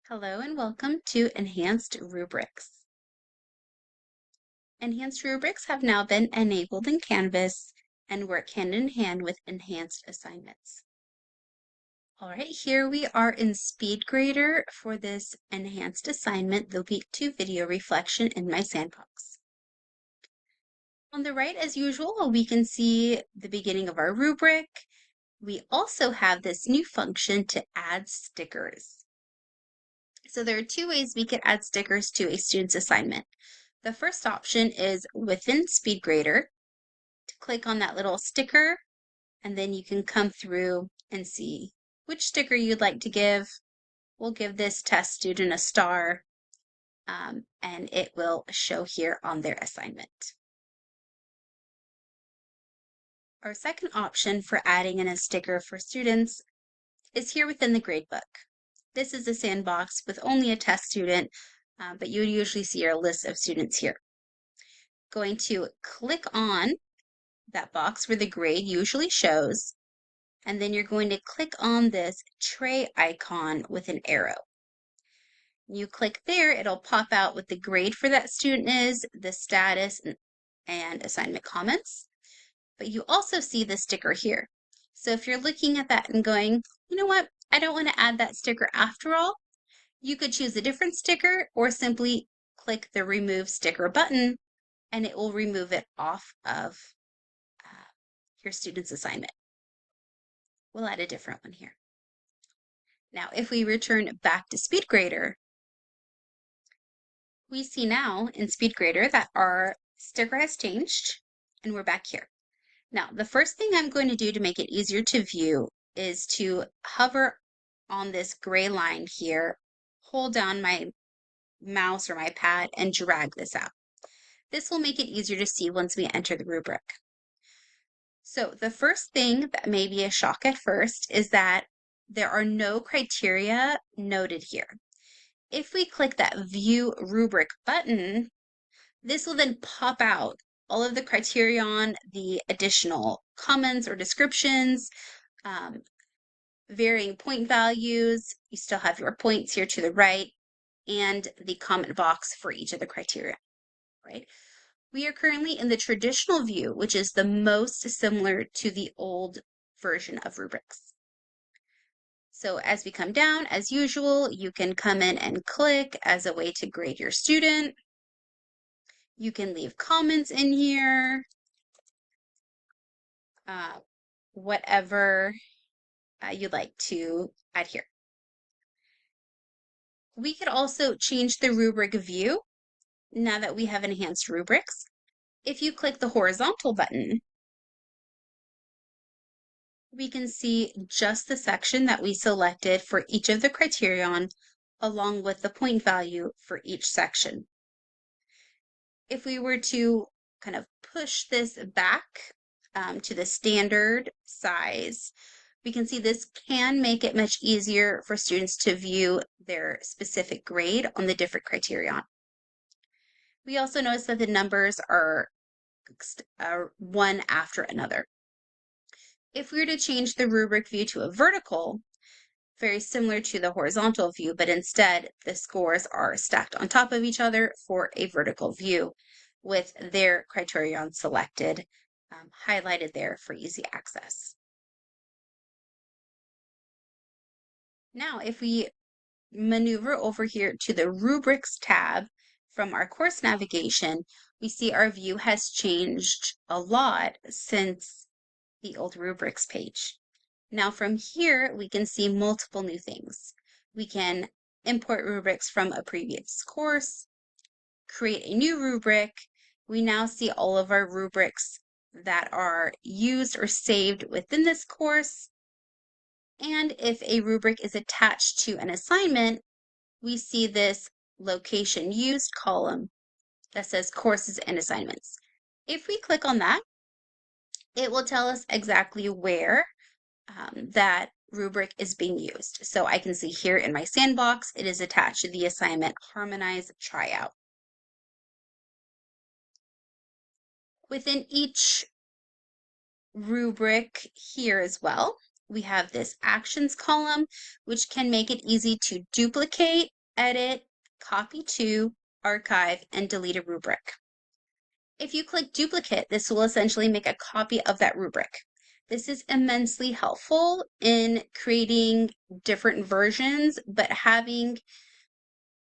Hello and welcome to Enhanced Rubrics. Enhanced Rubrics have now been enabled in Canvas and work hand in hand with enhanced assignments. All right, here we are in Speedgrader for this enhanced assignment, the Week 2 video reflection in my sandbox. On the right, as usual, we can see the beginning of our rubric. We also have this new function to add stickers. So there are two ways we could add stickers to a student's assignment. The first option is within Speedgrader to click on that little sticker, and then you can come through and see which sticker you'd like to give. We'll give this test student a star, and it will show here on their assignment. Our second option for adding in a sticker for students is here within the Gradebook. This is a sandbox with only a test student, but you would usually see our list of students here. Going to click on that box where the grade usually shows, and then you're going to click on this tray icon with an arrow. You click there, it'll pop out what the grade for that student is, the status, and assignment comments. But you also see the sticker here. So if you're looking at that and going, you know what, I don't want to add that sticker after all, you could choose a different sticker or simply click the Remove Sticker button, and it will remove it off of your student's assignment. We'll add a different one here. Now, if we return back to Speedgrader, we see now in Speedgrader that our sticker has changed, and we're back here. Now, the first thing I'm going to do to make it easier to view is to hover on this gray line here, hold down my mouse or my pad, and drag this out. This will make it easier to see once we enter the rubric. So the first thing that may be a shock at first is that there are no criteria noted here. If we click that View Rubric button, this will then pop out all of the criterion, the additional comments or descriptions, varying point values. You still have your points here to the right, and the comment box for each of the criteria, right? We are currently in the traditional view, which is the most similar to the old version of rubrics. So as we come down, as usual, you can come in and click as a way to grade your student. You can leave comments in here, whatever you'd like to add here. We could also change the rubric view now that we have enhanced rubrics. If you click the horizontal button, we can see just the section that we selected for each of the criterion, along with the point value for each section. If we were to kind of push this back to the standard size, we can see this can make it much easier for students to view their specific grade on the different criterion. We also notice that the numbers are one after another. If we were to change the rubric view to a vertical, very similar to the horizontal view, but instead the scores are stacked on top of each other for a vertical view with their criterion selected, highlighted there for easy access. Now, if we maneuver over here to the Rubrics tab from our course navigation, we see our view has changed a lot since the old Rubrics page. Now from here, we can see multiple new things. We can import rubrics from a previous course, create a new rubric. We now see all of our rubrics that are used or saved within this course. And if a rubric is attached to an assignment, we see this location used column that says courses and assignments. If we click on that, it will tell us exactly where that rubric is being used. So I can see here in my sandbox, it is attached to the assignment Harmonize Tryout. Within each rubric here as well, we have this actions column, which can make it easy to duplicate edit, copy to, archive, and delete a rubric. If you click duplicate, this will essentially make a copy of that rubric. This is immensely helpful in creating different versions, but having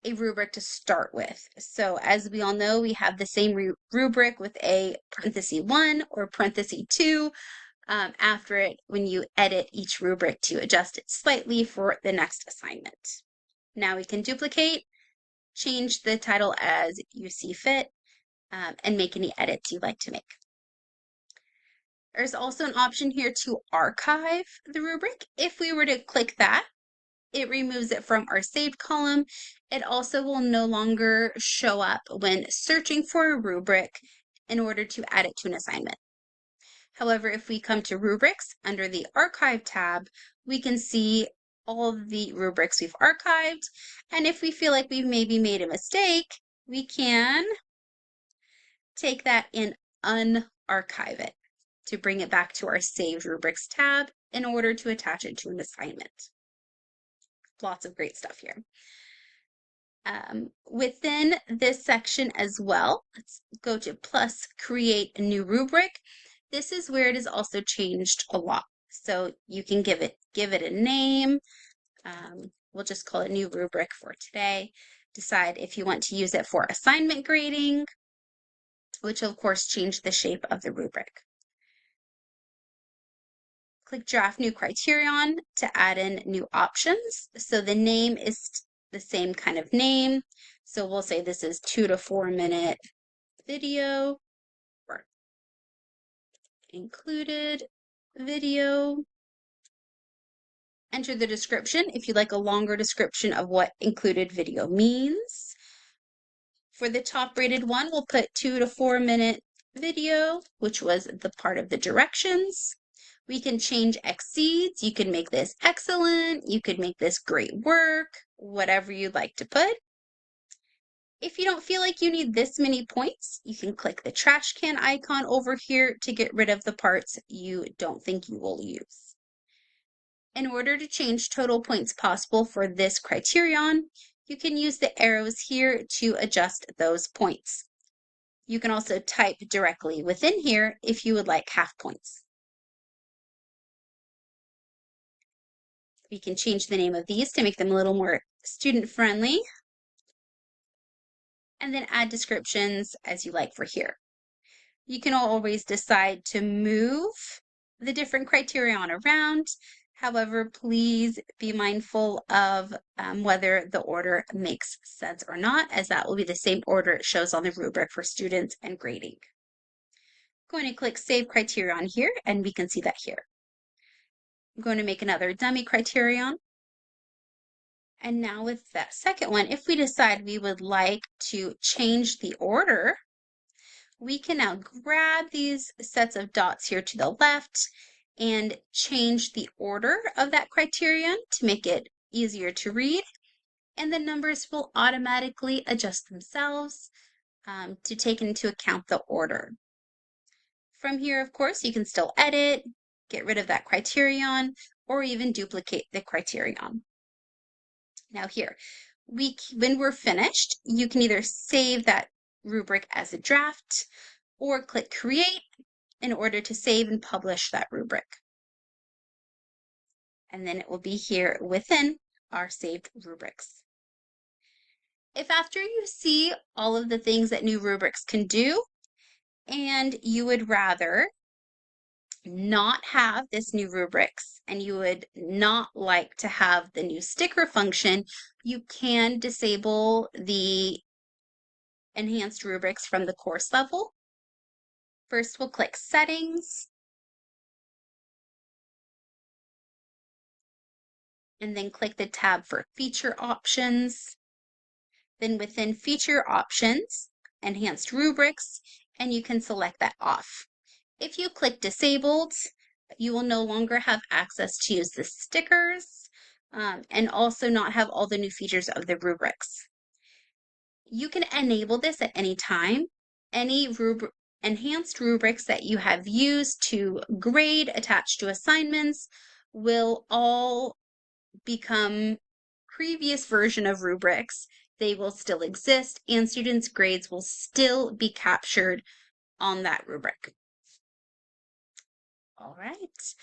a rubric to start with. So as we all know, we have the same rubric with a parenthesis 1 or parenthesis 2 after it when you edit each rubric to adjust it slightly for the next assignment. Now we can duplicate, change the title as you see fit, and make any edits you'd like to make. There's also an option here to archive the rubric. If we were to click that, it removes it from our saved column. It also will no longer show up when searching for a rubric in order to add it to an assignment. However, if we come to rubrics under the archive tab, we can see all of the rubrics we've archived. And if we feel like we've maybe made a mistake, we can take that and unarchive it to bring it back to our saved rubrics tab in order to attach it to an assignment. Lots of great stuff here. Within this section as well, let's go to plus create a new rubric. This is where it is also changed a lot. So you can give it a name. We'll just call it new rubric for today. Decide if you want to use it for assignment grading, which will of course change the shape of the rubric. Click draft new criterion to add in new options. So the name is the same kind of name. So we'll say this is 2 to 4 minute video or included video. Enter the description if you'd like a longer description of what included video means. For the top rated one, we'll put 2 to 4 minute video, which was the part of the directions. We can change exceeds. You can make this excellent. You could make this great work, whatever you'd like to put. If you don't feel like you need this many points, you can click the trash can icon over here to get rid of the parts you don't think you will use. In order to change total points possible for this criterion, you can use the arrows here to adjust those points. You can also type directly within here if you would like half points. We can change the name of these to make them a little more student-friendly, and then add descriptions as you like for here. You can always decide to move the different criterion around. However, please be mindful of whether the order makes sense or not, as that will be the same order it shows on the rubric for students and grading. I'm going to click Save Criterion here, and we can see that here. I'm going to make another dummy criterion. And now with that second one, if we decide we would like to change the order, we can now grab these sets of dots here to the left and change the order of that criterion to make it easier to read. And the numbers will automatically adjust themselves to take into account the order. From here, of course, you can still edit, get rid of that criterion, or even duplicate the criterion. Now here, when we're finished, you can either save that rubric as a draft or click Create in order to save and publish that rubric. And then it will be here within our saved rubrics. If after you see all of the things that new rubrics can do, and you would rather not have this new rubrics and you would not like to have the new sticker function, you can disable the enhanced rubrics from the course level. First, we'll click Settings, and then click the tab for Feature Options. Then within Feature Options, Enhanced Rubrics, and you can select that off. If you click Disabled, you will no longer have access to use the stickers and also not have all the new features of the rubrics. You can enable this at any time. Any enhanced rubrics that you have used to grade attached to assignments will all become previous version of rubrics, they will still exist and students' grades will still be captured on that rubric. All right.